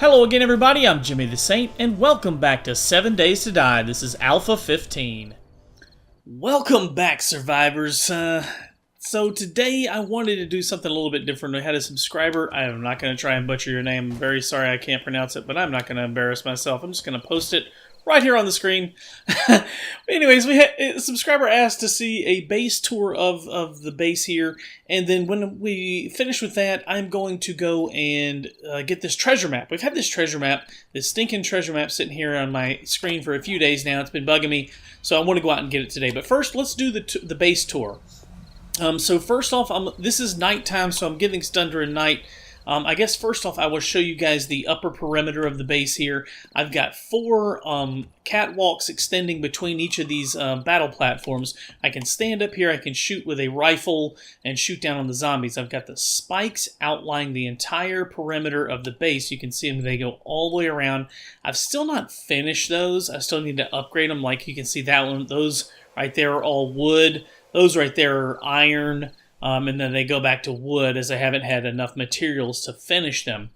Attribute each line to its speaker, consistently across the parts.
Speaker 1: Hello again, everybody. I'm Jimmy the Saint, and welcome back to 7 Days to Die. This is Alpha 15. Welcome back, survivors. So today I wanted to do something a little bit different. I had a subscriber. I am not going to try and butcher your name. I'm very sorry I can't pronounce it, but I'm not going to embarrass myself. I'm just going to post it right here on the screen. Anyways, a subscriber asked to see a base tour of the base here, and then when we finish with that, I'm going to go and get this treasure map. We've had this treasure map, this stinking treasure map, sitting here on my screen for a few days now. It's been bugging me, so I want to go out and get it today. But first, let's do the base tour. So first off, this is nighttime, so I'm getting this done during night. I guess first off, I will show you guys the upper perimeter of the base here. I've got 4 catwalks extending between each of these battle platforms. I can stand up here, I can shoot with a rifle and shoot down on the zombies. I've got the spikes outlining the entire perimeter of the base. You can see them, they go all the way around. I've still not finished those. I still need to upgrade them. Like you can see that one, those right there are all wood. Those right there are iron. And then they go back to wood as I haven't had enough materials to finish them.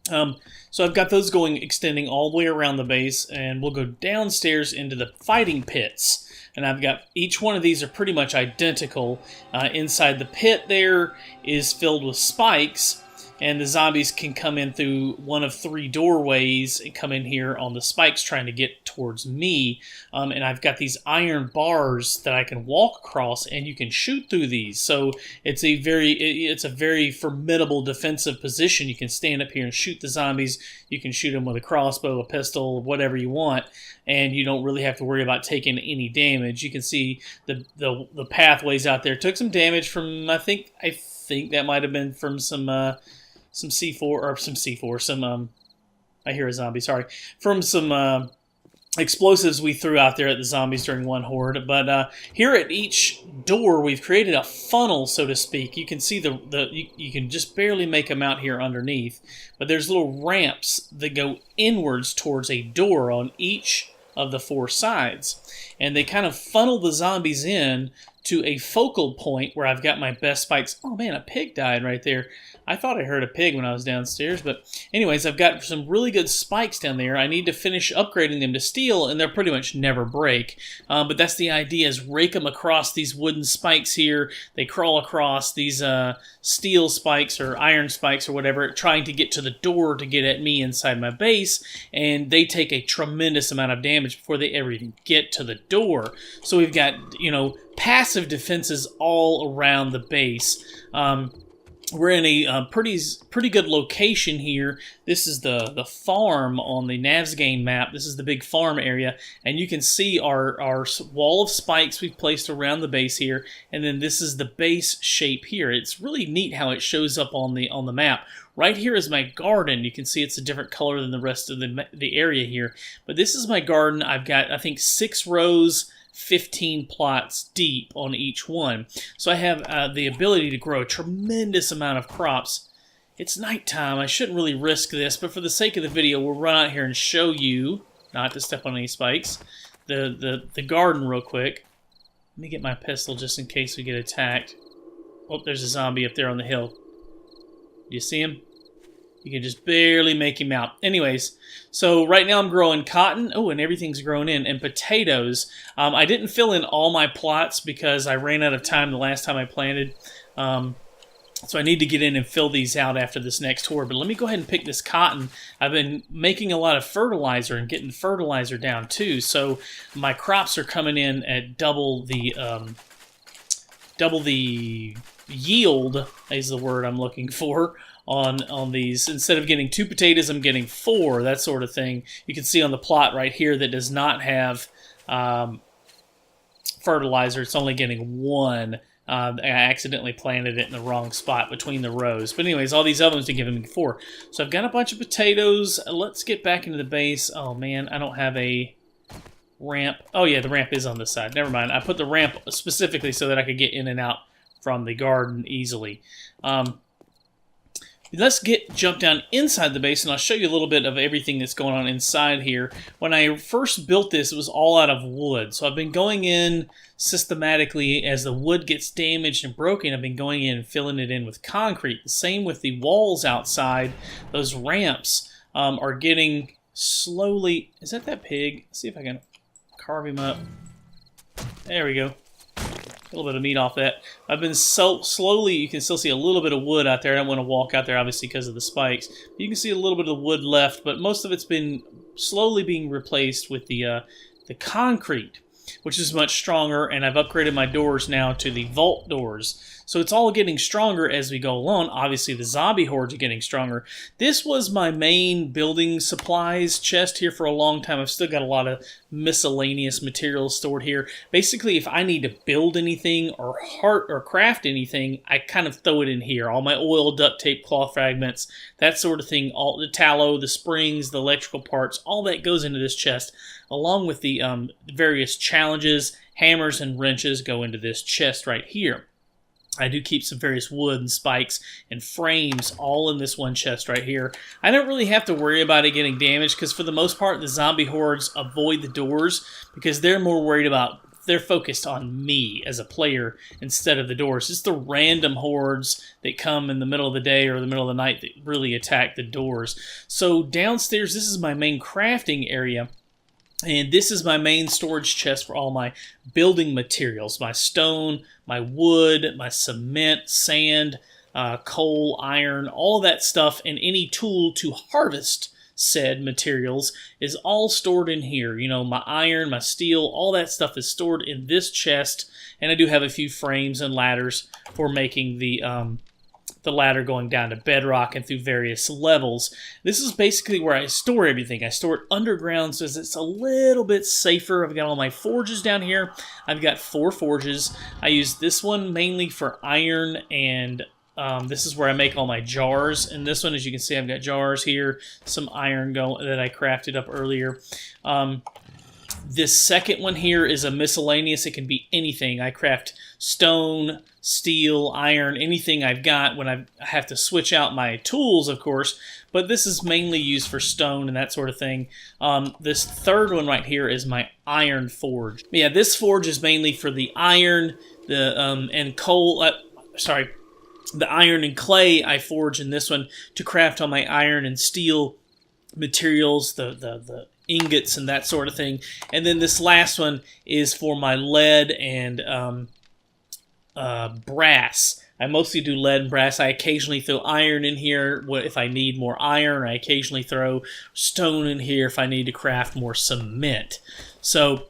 Speaker 1: So I've got those extending all the way around the base, and we'll go downstairs into the fighting pits. And I've got, each one of these are pretty much identical. Inside the pit there is filled with spikes, and the zombies can come in through one of 3 doorways and come in here on the spikes trying to get towards me. And I've got these iron bars that I can walk across, and you can shoot through these. So it's a very formidable defensive position. You can stand up here and shoot the zombies. You can shoot them with a crossbow, a pistol, whatever you want, and you don't really have to worry about taking any damage. You can see the pathways out there. Took some damage from, I think that might have been from some C4, or some C4, I hear a zombie, sorry, from some explosives we threw out there at the zombies during one horde. But here at each door, we've created a funnel, so to speak. You can see you can just barely make them out here underneath, but there's little ramps that go inwards towards a door on each of the 4 sides, and they kind of funnel the zombies in to a focal point where I've got my best spikes. Oh man, a pig died right there. I thought I heard a pig when I was downstairs, but anyways, I've got some really good spikes down there. I need to finish upgrading them to steel, and they'll pretty much never break. But that's the idea, is rake them across these wooden spikes here. They crawl across these steel spikes or iron spikes or whatever, trying to get to the door to get at me inside my base, and they take a tremendous amount of damage before they ever even get to the door. So we've got, passive defenses all around the base. We're in a pretty good location here. This is the farm on the Navsgain map. This is the big farm area, and you can see our wall of spikes we've placed around the base here, and then this is the base shape here. It's really neat how it shows up on the map. Right here is my garden. You can see it's a different color than the rest of the area here, but this is my garden. I've got, I think, 6 rows, 15 plots deep on each one. So I have the ability to grow a tremendous amount of crops. It's nighttime. I shouldn't really risk this, but for the sake of the video, we'll run out here and show you, not to step on any spikes, the garden real quick. Let me get my pistol just in case we get attacked. Oh, there's a zombie up there on the hill. Do you see him? You can just barely make him out. Anyways, so right now I'm growing cotton. Oh, and everything's grown in. And potatoes. I didn't fill in all my plots because I ran out of time the last time I planted. So I need to get in and fill these out after this next tour. But let me go ahead and pick this cotton. I've been making a lot of fertilizer and getting fertilizer down too. So my crops are coming in at double the yield is the word I'm looking for. On these. Instead of getting 2 potatoes, I'm getting 4, that sort of thing. You can see on the plot right here that does not have fertilizer. It's only getting 1. I accidentally planted it in the wrong spot between the rows. But anyways, all these other ones are giving me 4. So I've got a bunch of potatoes. Let's get back into the base. Oh man, I don't have a ramp. Oh yeah, the ramp is on this side. Never mind. I put the ramp specifically so that I could get in and out from the garden easily. Let's jump down inside the base, and I'll show you a little bit of everything that's going on inside here. When I first built this, it was all out of wood. So I've been going in systematically as the wood gets damaged and broken. I've been going in and filling it in with concrete. The same with the walls outside, those ramps. are getting slowly... Is that pig? Let's see if I can carve him up. There we go. A little bit of meat off that. I've been so slowly, you can still see a little bit of wood out there. I don't want to walk out there, obviously, because of the spikes. You can see a little bit of wood left, but most of it's been slowly being replaced with the concrete, which is much stronger, and I've upgraded my doors now to the vault doors. So it's all getting stronger as we go along. Obviously, the zombie hordes are getting stronger. This was my main building supplies chest here for a long time. I've still got a lot of miscellaneous materials stored here. Basically, if I need to build anything or craft anything, I kind of throw it in here. All my oil, duct tape, cloth fragments, that sort of thing. All the tallow, the springs, the electrical parts, all that goes into this chest, along with the various challenges. Hammers and wrenches go into this chest right here. I do keep some various wood and spikes and frames all in this one chest right here. I don't really have to worry about it getting damaged because for the most part the zombie hordes avoid the doors because they're more worried about, they're focused on me as a player instead of the doors. It's the random hordes that come in the middle of the day or the middle of the night that really attack the doors. So downstairs, this is my main crafting area. And this is my main storage chest for all my building materials. My stone, my wood, my cement, sand, coal, iron, all of that stuff, and any tool to harvest said materials is all stored in here. You know, my iron, my steel, all that stuff is stored in this chest. And I do have a few frames and ladders for making the ladder going down to bedrock and through various levels. This is basically where I store everything. I store it underground so it's a little bit safer. I've got all my forges down here. I've got 4 forges. I use this one mainly for iron, and this is where I make all my jars. And this one, as you can see, I've got jars here, some iron that I crafted up earlier. This second one here is a miscellaneous. It can be anything. I craft stone, steel, iron, anything I've got when I have to switch out my tools, of course. But this is mainly used for stone and that sort of thing. This third one right here is my iron forge. Yeah, this forge is mainly for the iron, and coal. The iron and clay I forge in this one to craft all my iron and steel materials, the ingots and that sort of thing. And then this last one is for my lead and brass. I mostly do lead and brass. I occasionally throw iron in here if I need more iron. I occasionally throw stone in here if I need to craft more cement. So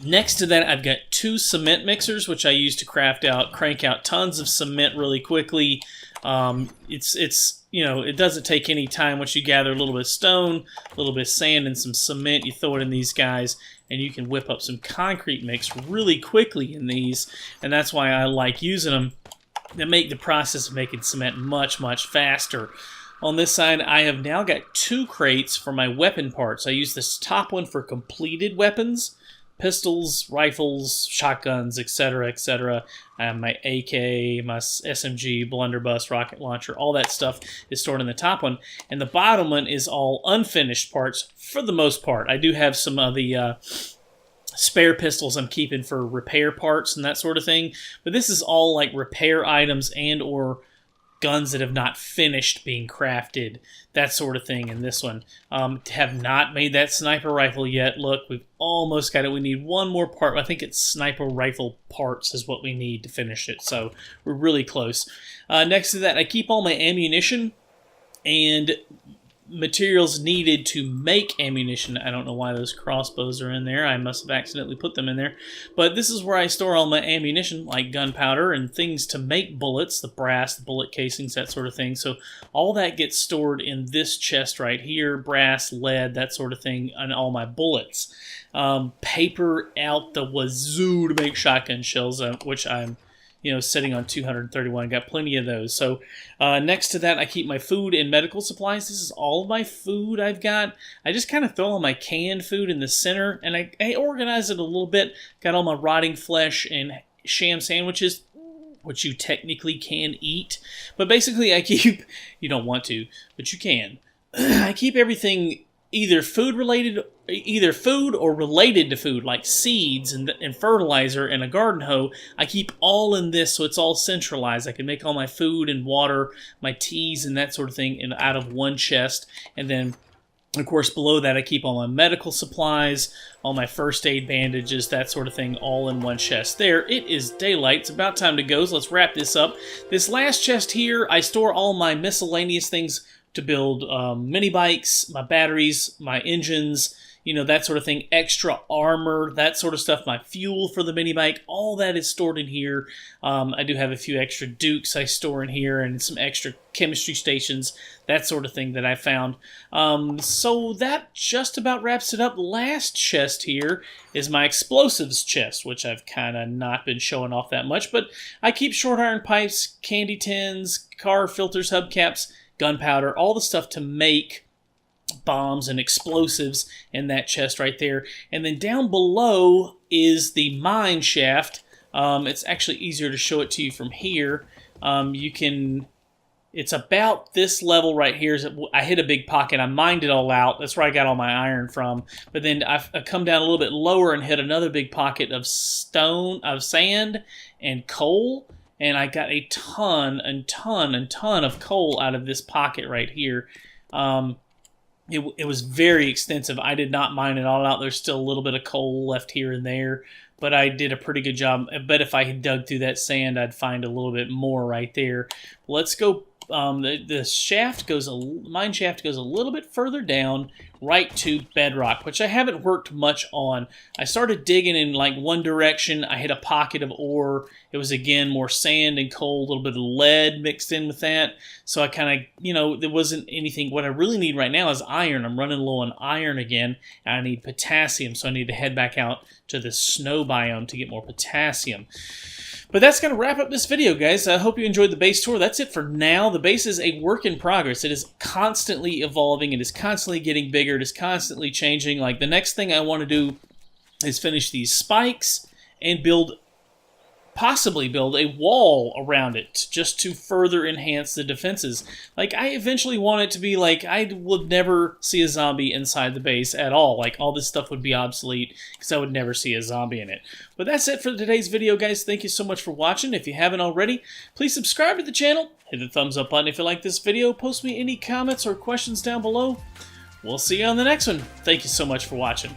Speaker 1: next to that, I've got 2 cement mixers, which I use to crank out tons of cement really quickly. You know, it doesn't take any time. Once you gather a little bit of stone, a little bit of sand, and some cement, you throw it in these guys, and you can whip up some concrete mix really quickly in these. And that's why I like using them. They make the process of making cement much, much faster. On this side, I have now got 2 crates for my weapon parts. I use this top one for completed weapons. Pistols, rifles, shotguns, etc., etc. I have my AK, my SMG, blunderbuss, rocket launcher, all that stuff is stored in the top one. And the bottom one is all unfinished parts for the most part. I do have some of the spare pistols I'm keeping for repair parts and that sort of thing. But this is all like repair items and or guns that have not finished being crafted, that sort of thing in this one. Have not made that sniper rifle yet. Look, we've almost got it. We need one more part. I think it's sniper rifle parts is what we need to finish it, so we're really close. Next to that, I keep all my ammunition and materials needed to make ammunition. I don't know why those crossbows are in there. I must have accidentally put them in there. But this is where I store all my ammunition, like gunpowder and things to make bullets, the brass, the bullet casings, that sort of thing. So all that gets stored in this chest right here, brass, lead, that sort of thing, and all my bullets. Paper out the wazoo to make shotgun shells, which I'm sitting on 231. Got plenty of those. So next to that, I keep my food and medical supplies. This is all of my food I've got. I just kind of throw all my canned food in the center, and I organize it a little bit. Got all my rotting flesh and sham sandwiches, which you technically can eat. But basically, I keep, you don't want to, but you can. I keep everything either food or related to food, like seeds and fertilizer and a garden hoe. I keep all in this, so it's all centralized. I can make all my food and water, my teas and that sort of thing out of one chest. And then, of course, below that I keep all my medical supplies, all my first aid bandages, that sort of thing, all in one chest. There, it is daylight. It's about time to go, so let's wrap this up. This last chest here, I store all my miscellaneous things to build mini bikes, my batteries, my engines, you know, that sort of thing, extra armor, that sort of stuff, my fuel for the mini bike, all that is stored in here. I do have a few extra Dukes I store in here and some extra chemistry stations, that sort of thing that I found. So that just about wraps it up. Last chest here is my explosives chest, which I've kind of not been showing off that much, but I keep short iron pipes, candy tins, car filters, hubcaps, gunpowder, all the stuff to make bombs and explosives in that chest right there. And then down below is the mine shaft. It's actually easier to show it to you from here. It's about this level right here. I hit a big pocket. I mined it all out. That's where I got all my iron from. But then I come down a little bit lower and hit another big pocket of sand and coal. And I got a ton of coal out of this pocket right here. It was very extensive. I did not mine it all out. There's still a little bit of coal left here and there, but I did a pretty good job. I bet if I had dug through that sand, I'd find a little bit more right there. Let's go. The shaft mine shaft goes a little bit further down, right to bedrock, which I haven't worked much on. I started digging in like one direction. I hit a pocket of ore. It was again more sand and coal, a little bit of lead mixed in with that. So I kind of, you know, there wasn't anything. What I really need right now is iron. I'm running low on iron again, and I need potassium. So I need to head back out to the snow biome to get more potassium. But that's going to wrap up this video, guys. I hope you enjoyed the base tour. That's it for now. The base is a work in progress. It is constantly evolving. It is constantly getting bigger. It is constantly changing. Like, the next thing I want to do is finish these spikes and possibly build a wall around it just to further enhance the defenses. Like, I eventually want it to be like I would never see a zombie inside the base at all. Like, all this stuff would be obsolete because I would never see a zombie in it. But that's it for today's video, guys. Thank you so much for watching. If you haven't already, please subscribe to the channel. Hit the thumbs up button if you like this video. Post me any comments or questions down below. We'll see you on the next one. Thank you so much for watching.